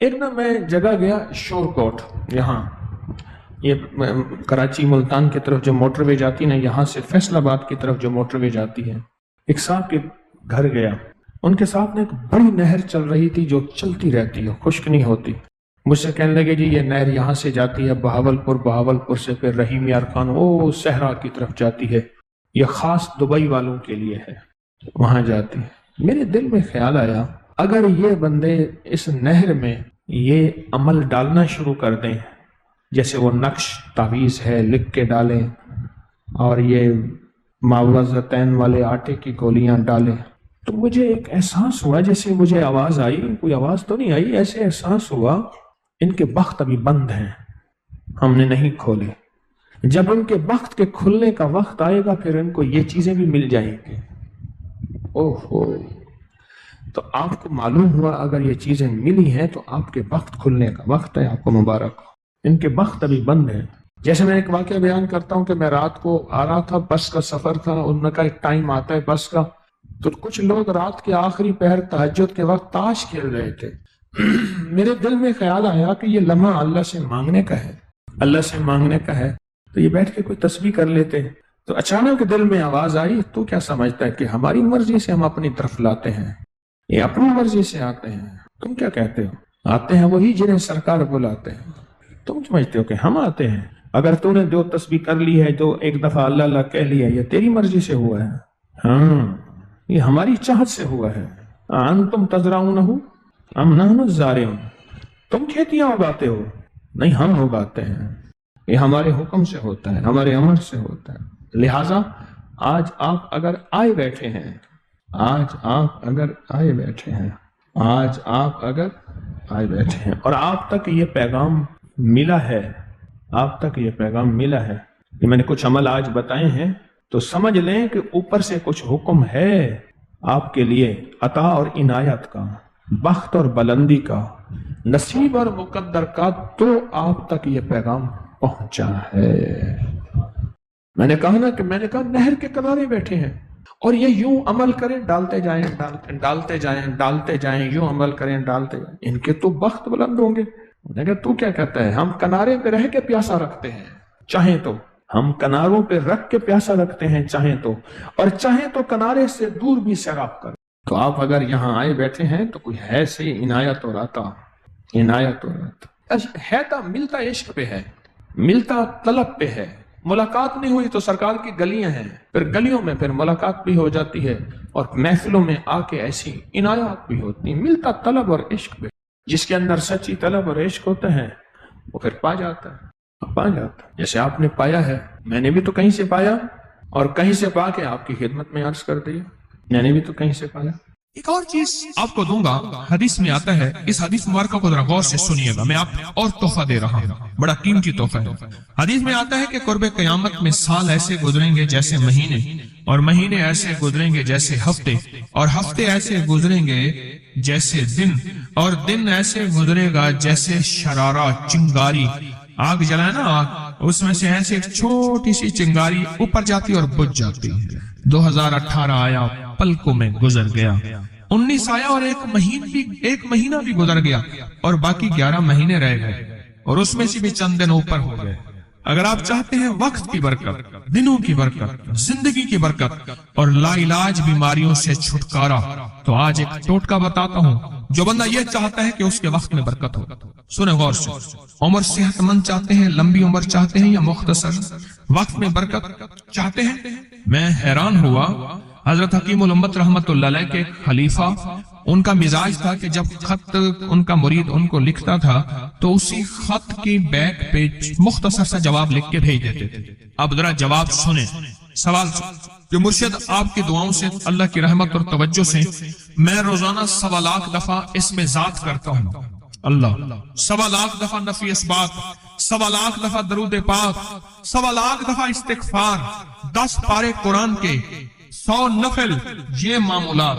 ایک نا میں جگہ گیا شور کوٹ، یہاں یہ کراچی ملتان کی طرف جو موٹر وے جاتی نا، یہاں سے فیصل آباد کی طرف جو موٹر وے جاتی ہے، ایک صاحب کے گھر گیا، ان کے ساتھ ایک بڑی نہر چل رہی تھی جو چلتی رہتی ہے، خشک نہیں ہوتی۔ مجھ سے کہنے لگے جی یہ نہر یہاں سے جاتی ہے بہاولپور، بہاولپور سے پھر رحیم یار خان او صحرا کی طرف جاتی ہے، یہ خاص دبئی والوں کے لیے ہے، وہاں جاتی ہے۔ میرے دل میں خیال آیا اگر یہ بندے اس نہر میں یہ عمل ڈالنا شروع کر دیں، جیسے وہ نقش تعویذ ہے لکھ کے ڈالیں اور یہ معوذتین والے آٹے کی گولیاں ڈالیں، تو مجھے ایک احساس ہوا، جیسے مجھے آواز آئی، کوئی آواز تو نہیں آئی، ایسے احساس ہوا ان کے بخت ابھی بند ہیں، ہم نے نہیں کھولے، جب ان کے بخت کے کھلنے کا وقت آئے گا پھر ان کو یہ چیزیں بھی مل جائیں گی۔ اوہو، تو آپ کو معلوم ہوا اگر یہ چیزیں ملی ہیں تو آپ کے بخت کھلنے کا وقت ہے، آپ کو مبارک ہو۔ ان کے بخت ابھی بند ہیں۔ جیسے میں ایک واقعہ بیان کرتا ہوں کہ میں رات کو آ رہا تھا، بس کا سفر تھا، ان کا ایک ٹائم آتا ہے بس کا، تو کچھ لوگ رات کے آخری پہر تہجد کے وقت تاش کھیل رہے تھے۔ میرے دل میں خیال آیا کہ یہ لمحہ اللہ سے مانگنے کا ہے، اللہ سے مانگنے کا ہے، تو یہ بیٹھ کے کوئی تسبیح کر لیتے۔ تو اچانک دل میں آواز آئی، تو کیا سمجھتا ہے کہ ہماری مرضی سے ہم اپنی طرف لاتے ہیں، یہ اپنی مرضی سے آتے ہیں؟ تم کیا کہتے ہو؟ آتے ہیں وہی جنہیں سرکار بلاتے ہیں، تم سمجھتے ہو کہ ہم آتے ہیں؟ اگر تو نے جو تسبیح کر لی ہے، جو ایک دفعہ اللہ اللہ کہہ لیا، یہ تیری مرضی سے ہوا ہے؟ ہاں، یہ ہماری چاہت سے ہوا ہے۔ انتم تزرعونہ ام نحن الزارعون، تم کھیتیاں اگاتے ہو؟ نہیں، ہم اگاتے ہیں، یہ ہمارے حکم سے ہوتا ہے، ہمارے امر سے ہوتا ہے۔ لہٰذا آج آپ اگر آئے بیٹھے ہیں، آج آپ اگر آئے بیٹھے ہیں، آج آپ اگر آئے بیٹھے ہیں اور آپ تک یہ پیغام ملا ہے، آپ تک یہ پیغام ملا ہے کہ میں نے کچھ عمل آج بتائے ہیں، تو سمجھ لیں کہ اوپر سے کچھ حکم ہے آپ کے لیے، عطا اور عنایت کا، بخت اور بلندی کا، نصیب اور مقدر کا، تو آپ تک یہ پیغام پہنچا ہے۔ میں نے کہا نہر کے کنارے بیٹھے ہیں اور یہ یوں عمل کریں، ڈالتے جائیں ڈالتے جائیں ڈالتے جائیں، یوں عمل کریں ڈالتے جائیں، ان کے تو بخت بلند ہوں گے۔ میں نے کہا تو کیا کہتا ہے؟ ہم کنارے پہ رہ کے پیاسا رکھتے ہیں، چاہیں تو ہم کناروں پہ رکھ کے پیاسا رکھتے ہیں، چاہیں تو، اور چاہیں تو کنارے سے دور بھی سیراب کر۔ تو آپ اگر یہاں آئے بیٹھے ہیں تو کوئی ہے صحیح عنایت اور عطا، عنایت اور عطا ہے، تو ملتا عشق پہ ہے، ملتا طلب پہ ہے۔ ملاقات نہیں ہوئی تو سرکار کی گلیاں ہیں، پھر گلیوں میں پھر ملاقات بھی ہو جاتی ہے، اور محفلوں میں آ کے ایسی عنایات بھی ہوتی ہیں، ملتا طلب اور عشق پہ۔ جس کے اندر سچی طلب اور عشق ہوتا ہے وہ پھر پا جاتا ہے، پا جاتا ہے۔ جیسے آپ نے پایا ہے، میں نے بھی تو کہیں سے پایا، اور کہیں سے پا کے آپ کی خدمت میں عرض کر دیا، میں نے بھی تو کہیں سے پایا۔ ایک اور چیز آپ کو دوں گا، حدیث میں آتا ہے، اس حدیث مبارکہ کو ذرا غور سے سنیے گا، میں آپ اور تحفہ دے رہا ہوں، بڑا قیمتی تحفہ ہے۔ حدیث میں آتا ہے کہ قرب قیامت میں سال ایسے گزریں گے جیسے مہینے، اور مہینے ایسے گزریں گے جیسے ہفتے، اور ہفتے ایسے گزریں گے جیسے دن، اور دن ایسے گزرے گا جیسے شرارہ، چنگاری، آگ جلائے نا آگ، اس میں سے ایسے ایک چھوٹی سی چنگاری اوپر جاتی اور بجھ جاتی ہے۔ 2018 آیا، پلکوں میں گزر گیا، 19 آیا اور ایک مہینہ بھی گزر گیا، اور باقی 11 مہینے رہ گئے، اور اس میں سے بھی چند دن اوپر ہو گئے۔ اگر آپ چاہتے ہیں وقت کی برکت، دنوں کی برکت، زندگی کی برکت اور لا علاج بیماریوں سے چھٹکارا، تو آج ایک ٹوٹکا بتاتا ہوں۔ جو بندہ یہ چاہتا ہے کہ اس کے وقت میں برکت ہو، سنیں غور سے، عمر صحت مند چاہتے ہیں، لمبی عمر چاہتے ہیں، یا مختصر وقت میں برکت چاہتے ہیں؟ میں حیران ہوا، حضرت حکیم الامت رحمت اللہ علیہ کے خلیفہ، ان کا مزاج تھا کہ جب خط ان کا مرید ان کو لکھتا تھا تو اسی خط کی بیک پہ مختصر سا جواب لکھ کے بھیج دیتے تھے۔ اب ذرا جواب سنیں، سوال کہ مرشد آپ کی دعاؤں سے، اللہ کی رحمت اور توجہ سے میں روزانہ 1.25 لاکھ دفعہ اس میں ذات کرتا ہوں، اللہ 1.25 لاکھ دفعہ نفی اثبات، 1.25 لاکھ دفعہ درود پاک، 1.25 لاکھ دفعہ استغفار، 10 پارے قرآن کے، 100 نفل، یہ معمولات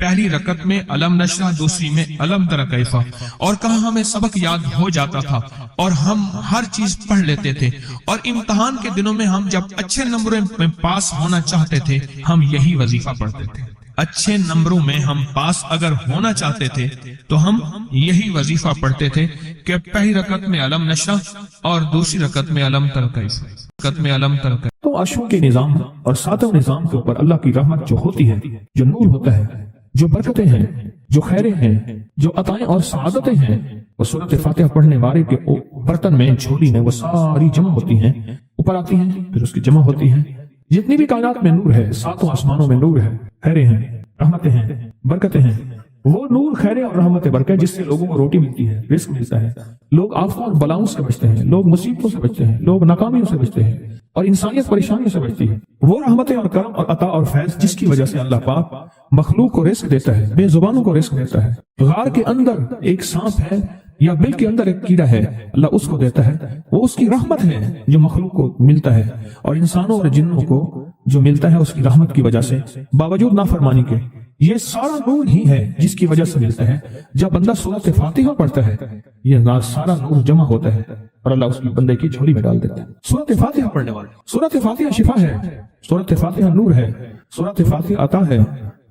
پہلی رکعت میں علم نشرح، دوسری میں علم تر کیفا، اور کہا ہمیں سبق یاد ہو جاتا تھا اور ہم ہر چیز پڑھ لیتے تھے، اور امتحان کے دنوں میں ہم جب اچھے نمبروں میں پاس ہونا چاہتے تھے ہم یہی وظیفہ پڑھتے تھے۔ اچھے نمبروں میں ہم پاس اگر ہونا چاہتے تھے تو ہم یہی وظیفہ پڑھتے تھے کہ پہلی رکعت میں علم نشرح اور دوسری رکعت میں علم تر کیفا، رکعت میں علم تر کیفا۔ تو عشروں کے نظام اور ساتوں نظام کے اوپر اللہ کی رحمت جو ہوتی ہے، جو نور ہوتا ہے، جو برکتیں ہیں، جو خیریں ہیں، جو عطائیں اور سعادتیں ہیں، وہ سورۃ فاتحہ پڑھنے والے کے برتن میں، جھولی میں وہ ساری جمع ہوتی ہیں، اوپر آتی ہیں، پھر اس کی جمع ہوتی ہیں۔ جتنی بھی کائنات میں نور ہے، ساتوں آسمانوں میں نور ہے، خیریں ہیں، رحمتیں ہیں، برکتیں ہیں، وہ نور، خیریں اور رحمت برکت جس سے لوگوں کو روٹی ملتی ہے، رزق ملتا ہے، لوگ آفتوں اور بلاؤں سے بچتے ہیں، لوگ مصیبتوں سے بچتے ہیں، لوگ ناکامیوں سے بچتے ہیں، اور انسانیت پریشانیوں سے بچتی ہے۔ وہ رحمتیں اور کرم اور عطا اور فیض جس کی وجہ سے اللہ پاک مخلوق کو رزق دیتا ہے، بے زبانوں کو رزق دیتا ہے۔ غار کے اندر ایک سانپ ہے یا بل کے اندر ایک کیڑا ہے، اللہ اس کو دیتا ہے، وہ اس کی رحمت ہے جو مخلوق کو ملتا ہے، اور انسانوں اور جنوں کو جو ملتا ہے اس کی رحمت کی وجہ سے، باوجود نافرمانی کے۔ یہ سارا نور ہی ہے جس کی وجہ سے ملتا ہے۔ جب بندہ سورۃ فاتحہ پڑھتا ہے یہ سارا نور جمع ہوتا ہے اور اللہ اس کی بندے کی جھولی میں ڈال دیتا ہے۔ سورۃ فاتحہ پڑھنے والے، سورۃ فاتحہ شفا ہے، سورۃ فاتحہ نور ہے، سورۃ فاتحہ عطا ہے،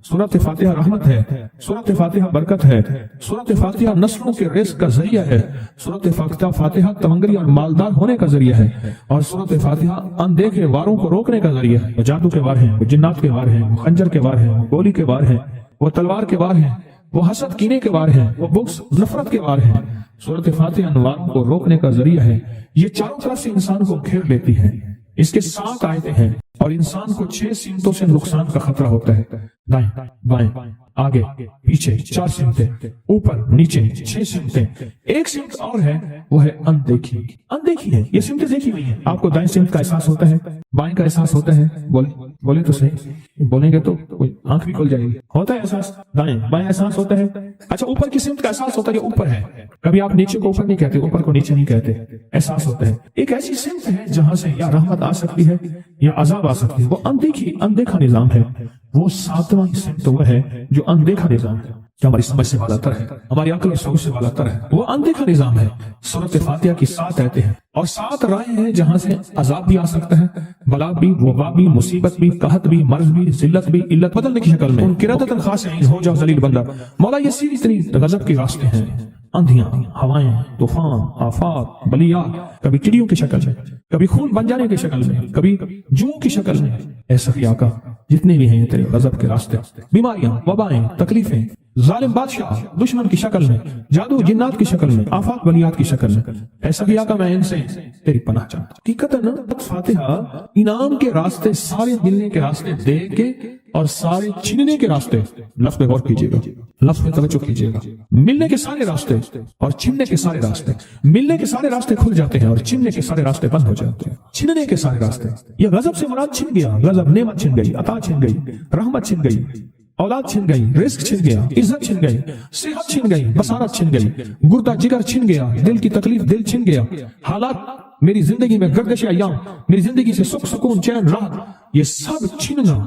سورۃ فاتحہ رحمت ہے، سورۃ فاتحہ برکت ہے، سورۃ فاتحہ نسلوں کے رزق کا ذریعہ ہے، سورۃ فاتحہ تمنگری اور مالدار ہونے کا ذریعہ ہے، اور سورۃ فاتحہ اندیکھے واروں کو روکنے کا ذریعہ ہے۔ وہ جادو کے وار ہیں، وہ جنات کے وار ہیں، وہ خنجر کے وار ہیں، وہ گولی کے وار ہیں، وہ تلوار کے وار ہیں، وہ حسد کینے کے وار ہیں، وہ بغض نفرت کے وار ہیں۔ سورۃ فاتحہ انواروں کو روکنے کا ذریعہ ہے۔ یہ چاروں طرف سے انسان کو گھیر لیتی ہے۔ اس کے 7 آیتیں ہیں اور انسان کو 6 سمتوں سے نقصان کا خطرہ ہوتا ہے، دائیں بائیں آگے پیچھے 4 سمتیں، اوپر نیچے 6 سمتیں۔ ایک سمت اور ہے، وہ ہے اندیکھی۔ اندیکھی ہے، یہ سمتیں دیکھی ہوئی ہیں۔ آپ کو دائیں سمت کا احساس ہوتا ہے، بائیں کا احساس ہوتا ہے، بولے تو صحیح، بولیں گے تو آنکھ بھی کھل جائے گی۔ ہوتا ہے احساس، دائیں بائیں احساس ہوتا ہے۔ اچھا، اوپر کی سمت کا احساس ہوتا ہے، یہ اوپر ہے۔ کبھی آپ نیچے کو اوپر نہیں کہتے، اوپر کو نیچے نہیں کہتے، احساس ہوتا ہے۔ ایک ایسی سمت ہے جہاں سے یا رحمت آ سکتی ہے یا عذاب آ سکتی ہے، وہ اندیکھا نظام ہے۔ وہ 7واں سمت وہ ہے جو اندیکھا نظام ہے، جو ہماری سمجھ سے بالا تر ہے، ہماری عقل اور سوچ سے بالا تر ہے۔ وہ اندیکھا نظام ہے۔ سورۃ فاتحہ کی 7 آیتیں ہیں اور 7 راہیں ہیں جہاں سے عذاب بھی آ سکتا ہے، بلا بھی، وبا بھی، مصیبت بھی، قحط بھی، مرض بھی، ذلت بھی، علت بدلنے کی شکل میں۔ قرۃ خاصعین، ہو جاؤ ذلیل بندہ۔ مولا یہ سیدھی اتنی غضب کے راستے ہیں، اندھیاں، ہوائیں، طوفان، آفات، بلیات، کبھی چڑیوں کی شکل میں، کبھی خون بن جانے کی شکل میں، کبھی جو کی شکل میں۔ اے سخی آقا، جتنے بھی ہیں یہ تیرے غضب کے راستے، بیماریاں، وبائیں، تکلیفیں، ظالم بادشاہ دشمن کی شکل میں، جادو جنات کی شکل میں، آفات بلیات کی شکل میں، اے سخی آقا میں ان سے تیری پناہ چاہتا ہوں۔ حقیقتاً فاتحہ انعام کے راستے، سارے ملنے کے راستے دے کے اور سارے چھننے کے راستے، لفظ پہ غور کیجیے گا، لفظ پہ توجہ کیجیے گا۔ ملنے کے سارے راستے اور چھننے کے سارے راستے، ملنے کے سارے راستے کھل جاتے ہیں اور چھننے کے سارے راستے بند ہو جاتے ہیں۔ چھننے کے سارے راستے، یہ غضب سے مراد چھن گیا، غضب نعمت چھن گئی، عطا چھن گئی، رحمت چھن گئی، اولاد چھن گئی، رزق چھن گیا، عزت چھن گئی، صحت چھن گئی، بصارت چھن گئی، گردہ جگر چھن گیا، دل کی تکلیف دل چھن گیا، حالات میری زندگی میں گردش ایام، میری زندگی سے سکھ سکون چین راحت، یہ سب چھننا،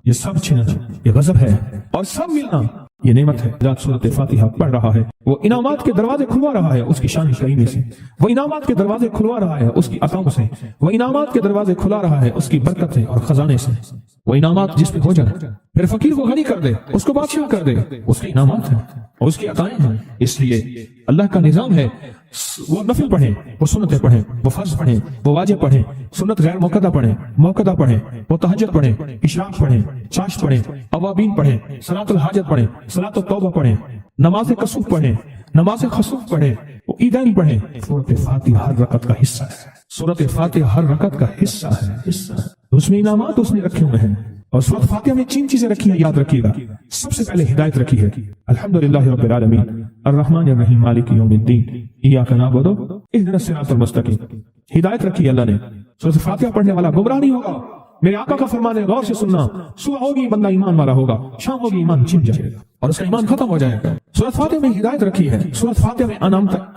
یہ سب چھننا، یہ غضب ہے، اور سب ملنا یہ نعمت ہے۔ ذات سورۃ فاتحہ پڑھ رہا ہے، وہ انعامات کے دروازے کھلوا رہا ہے اس کی شان کریمی سے، وہ انعامات کے دروازے کھلوا رہا ہے اس کی عطاؤں سے، وہ انعامات کے دروازے کھلا رہا ہے اس کی برکت سے اور خزانے سے۔ وہ انعامات جس پہ ہو جائے، پھر فقیر کو غنی کر دے، اس کو بادشاہ کر دے، اس کے انعامات ہیں اور اس کی عطائیں ہیں۔ اس لیے اللہ کا نظام ہے، وہ نفل پڑھیں، وہ سنتیں پڑھیں، وہ فرض پڑھیں، وہ واجب پڑھیں، سنت غیر موقدہ پڑھیں، موقدہ پڑھیں، وہ تہجد پڑھیں، اشراق پڑھیں، چاشت پڑھیں، اوابین پڑھیں، صلاۃ الحاجت پڑھیں، صلاۃ التوبہ پڑھیں، نماز کسوف پڑھیں، نماز خسوف پڑھیں، وہ عیدین پڑھیں۔ سورۃ فاتحہ ہر رکعت کا حصہ ہے، سورۃ فاتحہ ہر رکعت کا حصہ ہے۔ اس میں انعامات اس نے رکھے ہوئے ہیں، اور سورۃ فاتحہ میں 3 چیزیں رکھی ہیں، یاد رکھیے گا۔ سب سے پہلے ہدایت رکھی ہے، الحمدللہ رب العالمین الرحمن الرحیم مالک یوم الدین ایاک نعبد اہدنا الصراط المستقیم۔ ہدایت رکھی ہے اللہ نے۔ سورۃ فاتحہ پڑھنے والا گمراہ نہیں ہوگا، میرے آقا کا فرمان ہے، غور سے سننا۔ صبح ہوگی بندہ ایمان والا ہوگا، شام ہوگی ایمان چھن جائے گا اور اس کا ایمان ختم ہو جائے گا۔ سورۃ فاتحہ میں ہدایت رکھی ہے، سورۃ فاتحہ میں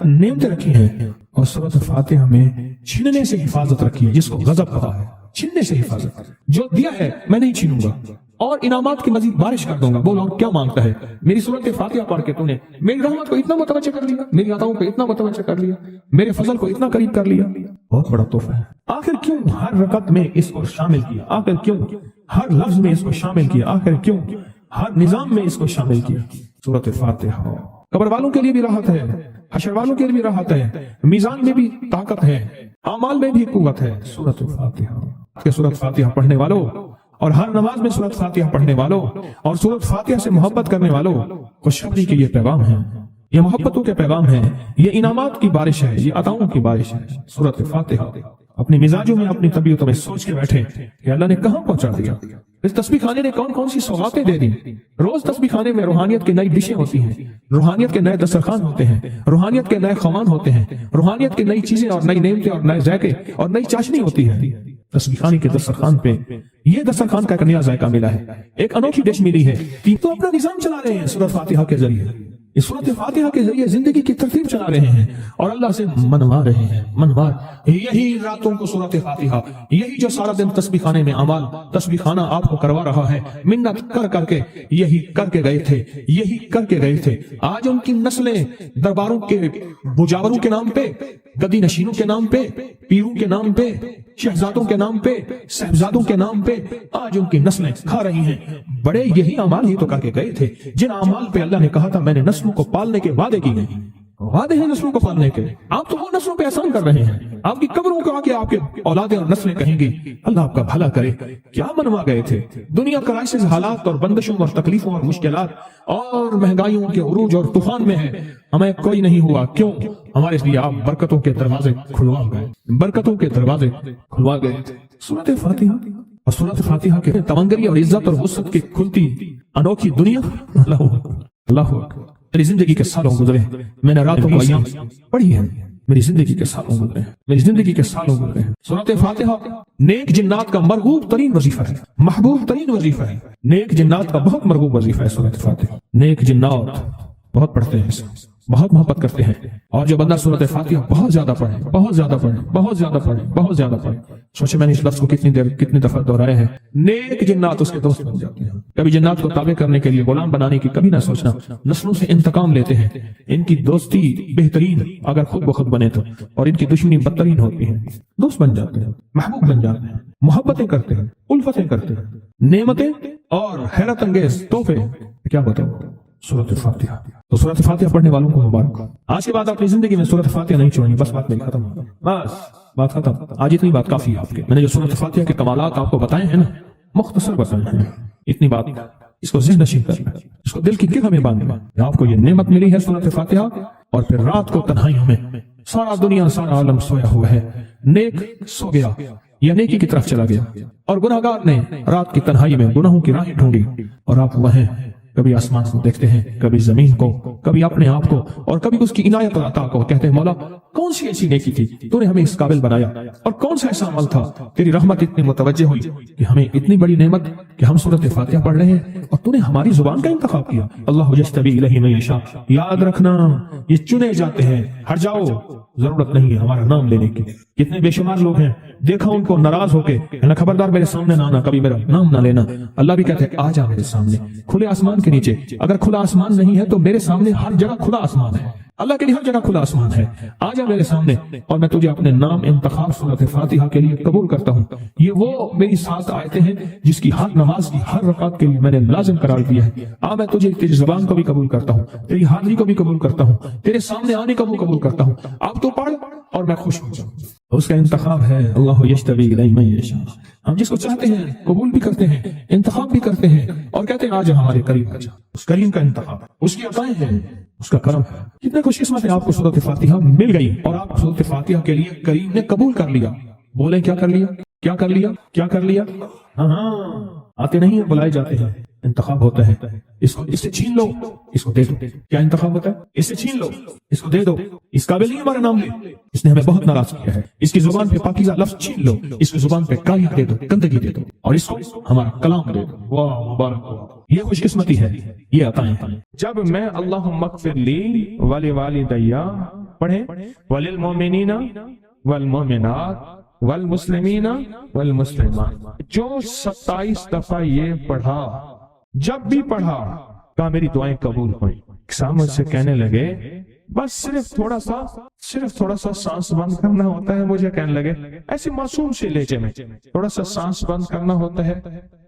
نعمتیں رکھی ہیں، اور سورۃ فاتحہ میں چھننے سے حفاظت رکھی ہے، جس کو غضب کہا ہے، چھننے سے حفاظت۔ جو دیا ہے میں نہیں چھینوں گا، اور انعامات کی مزید بارش کر دوں گا. بولو کیا مانگتا ہے؟ میری سورت فاتحہ پڑھ کے تو نے میری رحمت کو اتنا متوجہ کر لیا, میری عطاؤں کو اتنا متوجہ کر لیا, میرے فضل کو اتنا قریب کر لیا. بہت بڑا تحفہ ہے. آخر کیوں ہر رکعت میں اس کو شامل کیا؟ آخر کیوں ہر لفظ میں اس کو شامل کیا؟ آخر کیوں ہر نظام میں اس کو شامل کیا؟ سورت فاتحہ قبر والوں کے لیے بھی راحت ہے, حشر والوں کے لیے بھی راحت ہے, میزان میں بھی طاقت ہے, اعمال میں بھی قوت ہے. سورت فاتحہ کہ سورت فاتحہ پڑھنے والوں اور ہر نماز میں سورت فاتحہ پڑھنے والوں اور سورت فاتحہ سے محبت کرنے والوں خوشخبری کے یہ پیغام ہے, یہ محبتوں کے پیغام ہے, یہ انعامات کی بارش ہے, یہ عطاؤں کی بارش ہے. سورت فاتحہ اپنے مزاجوں میں اپنی طبیعتوں میں سوچ کے بیٹھے کہ اللہ نے کہاں پہنچا دیا. اس تسبیح خانے نے کون کون سی سوغاتیں دے دی. روز تسبیح خانے میں روحانیت کی نئی ڈشیں ہوتی ہیں, روحانیت کے نئے دسترخوان ہوتے ہیں, روحانیت کے نئے خوان ہوتے ہیں, روحانیت کی نئی چیزیں اور نئی نعمتیں اور نئے ذائقے اور نئی چاشنی ہوتی ہے. تسبیح خانے کے دسترخوان پہ یہ دسترخوان کا ایک نیا ذائقہ ملا ہے, ایک انوکھی ڈش ملی ہے. تو اپنا نظام چلا رہے ہیں سورت فاتحہ کے ذریعے, اس سورت فاتحہ کے ذریعے زندگی کی ترتیب چلا رہے ہیں اور اللہ سے منوا رہے ہیں. منوا یہی راتوں کو سورت فاتحہ, یہی جو سارا دن تسبیح خانے میں اعمال تسبیح خانہ آپ کو کروا رہا ہے, منت کر کر کے یہی کر کے گئے تھے, یہی کر کے گئے تھے. آج ان کی نسلیں درباروں کے بجاوروں کے نام پہ, گدی نشینوں کے نام پہ, پیروں کے نام پہ, شہزادوں کے نام پہ, صاحبزادوں کے نام پہ آج ان کی نسلیں کھا رہی ہیں. بڑے یہی اعمال ہی تو کر کے گئے تھے جن اعمال پہ اللہ نے کہا تھا میں نے نسلوں کو پالنے کے وعدے کی گئے. وعدے ہیں نسلوں کو پالنے کے, آپ تو وہ نسلوں پہ احسان کر رہے ہیں. آپ کی قبروں کو آکے آپ کے اولادیں اور نسلیں کہیں گی اللہ آپ کا بھلا کرے. کیا منوا گئے تھے؟ دنیا کرائسس حالات اور بندشوں اور تکلیفوں اور مشکلات اور مہنگائیوں کے عروج اور طوفان میں ہے, ہمیں کوئی نہیں ہوا. کیوں؟ ہمارے لیے آپ برکتوں کے دروازے کھلوا گئے, برکتوں کے دروازے کھلوا گئے. سورت فاتحہ اور سورت فاتحہ کے تمنگری اور عزت اور وسعت کی کھلتی انوکھی دنیا. اللہ اللہ میری زندگی کے سالوں گزرے, میں نے راتوں کو ایام پڑھی ہے, میری زندگی کے سالوں گزرے ہیں, میری زندگی کے سالوں گزرے ہیں. سورت فاتحہ نیک جنات کا مرغوب ترین وظیفہ ہے, محبوب ترین وظیفہ ہے. نیک جنات کا بہت مرغوب وظیفہ ہے سورت فاتحہ. نیک جنات بہت پڑھتے ہیں, بہت محبت کرتے ہیں, اور جو بندہ سورت فاتحہ بہت زیادہ پڑھے, بہت زیادہ پڑھے, بہت زیادہ پڑھے, بہت زیادہ پڑھے. سوچے میں نے اس لفظ کو کتنی دیر کتنی دفعہ دہرایا ہے. نیک جنات اس کے دوست بن جاتے ہیں. کبھی جنات کو تابع کرنے کے لیے غلام بنانے کی کبھی نہ سوچنا. نسلوں سے انتقام لیتے ہیں, ان کی دوستی بہترین اگر خود بخود بنے تو, اور ان کی دشمنی بدترین ہوتی ہے. دوست بن جاتے ہیں, محبوب بن جاتے ہیں, محبتیں کرتے ہیں, الفتیں کرتے ہیں, نعمتیں اور حیرت انگیز تحفے. کیا بتاؤ سورت فاتحہ. تو سورت فاتحہ پڑھنے والوں کو مبارک. آج کے بعد اپنی زندگی میں سورت فاتحہ نہیں چھوڑنی. بس بات میری ختم, بس بات ختم. آج اتنی بات کافی ہے آپ کے. میں نے جو سورت فاتحہ کے کمالات آپ کو بتائے ہیں نا, مختصر بتائے ہیں, اتنی بات اس کو ذہن نشین کرنا, اس کو دل کی گرہ میں باندھنا. آپ کو یہ نعمت ملی ہے سورت فاتحہ, اور پھر رات کو تنہائیوں میں سارا دنیا سارا عالم سویا ہوا ہے, نیک سو گیا یا نیکی کی طرف چلا گیا, اور گناہگار نے رات کی تنہائی میں گناہوں کی راہیں ڈھونڈی, اور آپ وہیں کبھی آسمان کو دیکھتے ہیں, کبھی زمین کو, کبھی اپنے آپ کو, اور کبھی اس کی عنایت اور عطا کو. کہتے ہیں مولا کون سی ایسی نیکی تھی تو نے ہمیں اس قابل بنایا, اور کون سا ایسا عمل تھا تیری رحمت اتنی متوجہ ہوئی کہ ہمیں اتنی بڑی نعمت کہ ہم سورت فاتحہ پڑھ رہے ہیں اور تو نے ہماری زبان کا انتخاب کیا. اللہ یجتبی الیہ من یشاء. یاد رکھنا یہ چنے جاتے ہیں, ہٹ جاؤ, ضرورت نہیں ہے ہمارا نام لینے کی. کتنے بے شمار لوگ ہیں, دیکھا ان کو ناراض ہو کے خبردار میرے سامنے نہ آنا, کبھی میرا نام نہ لینا. اللہ بھی کہتے ہیں آ جا میرے سامنے کھلے آسمان کے نیچے. اگر کھلا آسمان نہیں ہے تو میرے سامنے ہر جگہ کھلا آسمان ہے. اللہ کے لیے ہر جگہ کھلا آسمان ہے. آ جا میرے سامنے اور میں تجھے اپنے نام انتخاب سورت فاتحہ کے لیے قبول کرتا ہوں. یہ وہ میری 7 آیتیں ہیں جس کی ہر نماز کی ہر رکعت کے لیے میں نے لازم قرار دیا ہے. میں تجھے تیری زبان کو بھی قبول کرتا ہوں, تیری حاضری کو بھی قبول کرتا ہوں, تیرے سامنے آنے کو بھی قبول کرتا ہوں. آپ تو پڑھ اور میں خوش ہو جاؤں. اس کا انتخاب ہے اللہ یجتبی الیہ من یشاء. ہم جس کو چاہتے ہیں قبول بھی کرتے ہیں, انتخاب بھی کرتے ہیں, اور کہتے ہیں آج ہمارے قریب آ جا. اس کریم کا انتخاب, اس کی عطائیں ہیں, اس کا کرم ہے. کتنے خوش قسمت ہے آپ کو سورت فاتحہ مل گئی اور آپ سورت فاتحہ کے لیے کریم نے قبول کر لیا. بولیں کیا کر لیا, کیا کر لیا, کیا کر لیا. ہاں آتے نہیں ہیں, بلائے جاتے ہیں. انتخاب ہوتا ہے, اس کو اس سے چھین لو, اس کو دے دو. کیا انتخاب ہوتا ہے؟ اس سے چھین لو, اس کو دے دو. اس قابل نہیں ہمارا نام لے, اس نے ہمیں بہت ناراض کیا ہے. اس کی زبان پہ پاکیزہ لفظ چھین لو, اس کی زبان پہ کالیاں دے دو, گندگی دے دو, اور اس کو ہمارا کلام دے دو. واہ مبارک, یہ خوش قسمتی ہے, یہ عطائیں ہیں. جب میں اللہم اغفر لی ولوالدی پڑھیں وللمؤمنین والمؤمنات والمسلمین والمسلمات. جو 27 دفعہ یہ پڑھا، جب بھی پڑھا کہا میری دعائیں قبول ہوئیں. سامنے سے کہنے لگے بس صرف تھوڑا سا سانس بند کرنا ہوتا ہے. مجھے کہنے لگے ایسی معصوم سی لہجے میں تھوڑا سا سانس بند کرنا ہوتا ہے،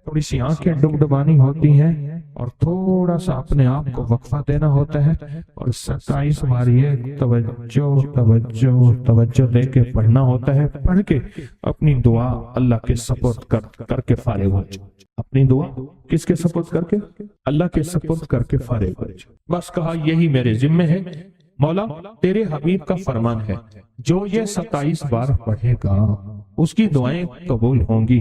تھوڑی سی آنکھیں ڈبڈبانی ہوتی ہیں اور تھوڑا سا اپنے آپ کو وقفہ دینا ہوتا ہے اور 27 بار یہ توجہ دے کے پڑھنا ہوتا ہے. پڑھ کے اپنی دعا اللہ کے سپرد کر کے فارغ ہو جائے. اپنی دعا کس کے سپرد کر کے؟ اللہ کے سپرد کر کے فارغ ہو جائے. بس کہا یہی میرے ذمہ ہے مولا، تیرے حبیب کا فرمان ہے جو یہ 27 بار پڑھے گا اس کی دعائیں قبول ہوں گی.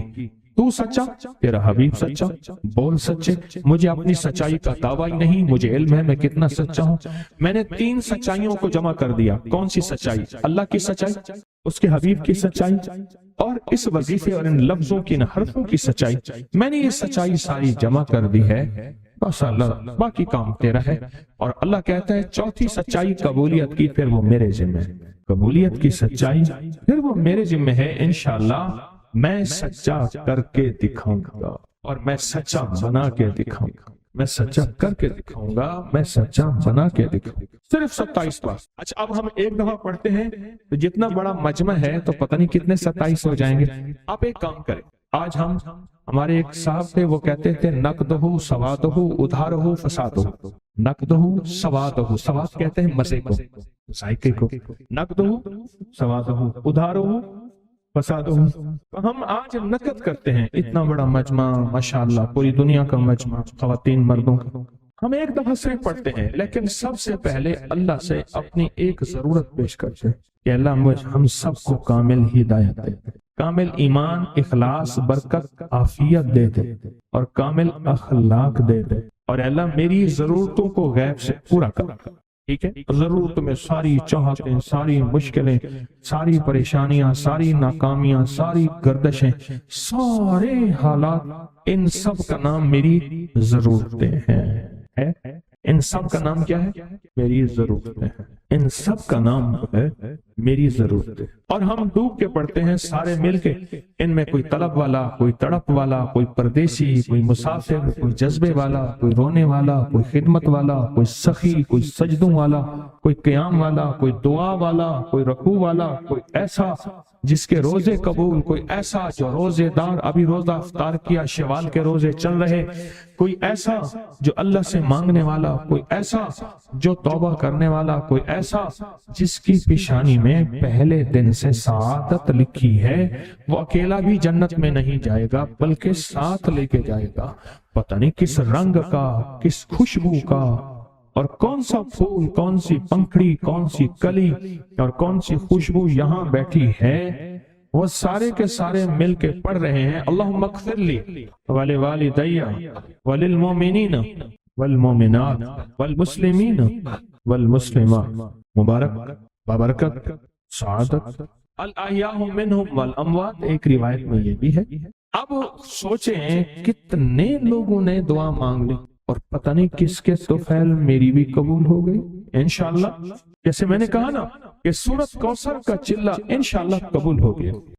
تو سچا، تیرا حبیب سچا، بول سچے. مجھے اپنی سچائی کا دعویٰ ہی نہیں، مجھے علم ہے میں کتنا سچا ہوں. میں نے 3 سچائیوں کو جمع کر دیا. کون سی سچائی؟ اللہ کی سچائی، اس کے حبیب کی سچائی اور اس وظیفے اور ان لفظوں کی، ان حرفوں کی سچائی. میں نے یہ سچائی ساری جمع کر دی ہے. بس اللہ باقی کام تیرا ہے. اور اللہ کہتا ہے چوتھی سچائی قبولیت کی، پھر وہ میرے ذمہ ہے. قبولیت کی سچائی پھر وہ میرے ذمہ ہے. انشاءاللہ میں سچا کر کے دکھاؤں گا اور میں سچا بنا کے دکھاؤں گا. میں سچا کر کے دکھاؤں گا، میں سچا بنا کے دکھاؤں گا. صرف 27 بار. اچھا اب ہم ایک دفعہ پڑھتے ہیں تو جتنا بڑا مجمع ہے تو پتہ نہیں کتنے 27 ہو جائیں گے. آپ ایک کام کریں، آج ہمارے ایک صاحب تھے وہ کہتے تھے نقدہ سوادہ ادھارہ فسادہ. نقدہ سوادہ، سواد کہتے ہیں مزے کو، ذائقے کو. نقدہ سوادہ ادھارہ فسادہ. ہم آج نقد کرتے ہیں اتنا بڑا مجمع، ماشاءاللہ پوری دنیا کا مجمع، خواتین مردوں کا. ہم ایک دفعہ صرف پڑھتے ہیں لیکن سب سے پہلے اللہ سے اپنی ایک ضرورت پیش کرتے ہیں کہ اللہ ہم سب کو کامل ہدایت دے، کامل ایمان، اخلاص، برکت، عافیت دے دے اور کامل اخلاق دے دے. اور اللہ میری ضرورتوں کو غیب سے پورا کر. ٹھیک ہے، ضرورت میں ساری چاہتیں، ساری مشکلیں، ساری پریشانیاں، ساری ناکامیاں، ساری گردشیں، سارے حالات، ان سب کا نام میری ضرورتیں ہیں. ان سب کا نام کیا ہے؟ میری ضرورتیں. ان سب کا نام ہے میری ضرورتیں. اور ہم ڈوب کے پڑھتے ہیں سارے مل کے. ان میں کوئی طلب والا، کوئی تڑپ والا، کوئی پردیسی، کوئی مسافر، کوئی جذبے والا، کوئی رونے والا، کوئی خدمت والا، کوئی سخی، کوئی سجدوں والا، کوئی قیام والا، کوئی دعا والا، کوئی رکوع والا، کوئی ایسا جس کے روزے قبول، کوئی ایسا جو روزے دار ابھی روزہ افطار کیا، شوال کے روزے چل رہے، کوئی ایسا جو اللہ سے مانگنے والا، کوئی ایسا جو توبہ کرنے والا، کوئی ایسا جس کی پیشانی میں پہلے دن سے سعادت لکھی ہے. وہ اکیلا بھی جنت میں نہیں جائے گا بلکہ ساتھ لے کے جائے گا. پتہ نہیں کس رنگ کا، کس خوشبو کا، اور کون سا پھول، کون سی پنکھڑی، کون سی کلی اور کون سی خوشبو یہاں بیٹھی ہے. وہ سارے کے سارے مل کے پڑھ رہے ہیں اللہم اغفر لی ولوالدی وللمؤمنین والمؤمنات والمسلمین والمسلمات. مبارک، بابرکت، سعادت، الاحیاء منہم والاموات. ایک روایت میں یہ بھی ہے. اب سوچیں کتنے لوگوں نے دعا مانگ لی اور پتہ نہیں کس کے طفیل میری بھی قبول ہو گئی انشاءاللہ. جیسے میں نے کہا نا کہ سورۃ کوثر کا چلہ انشاءاللہ قبول ہو گیا.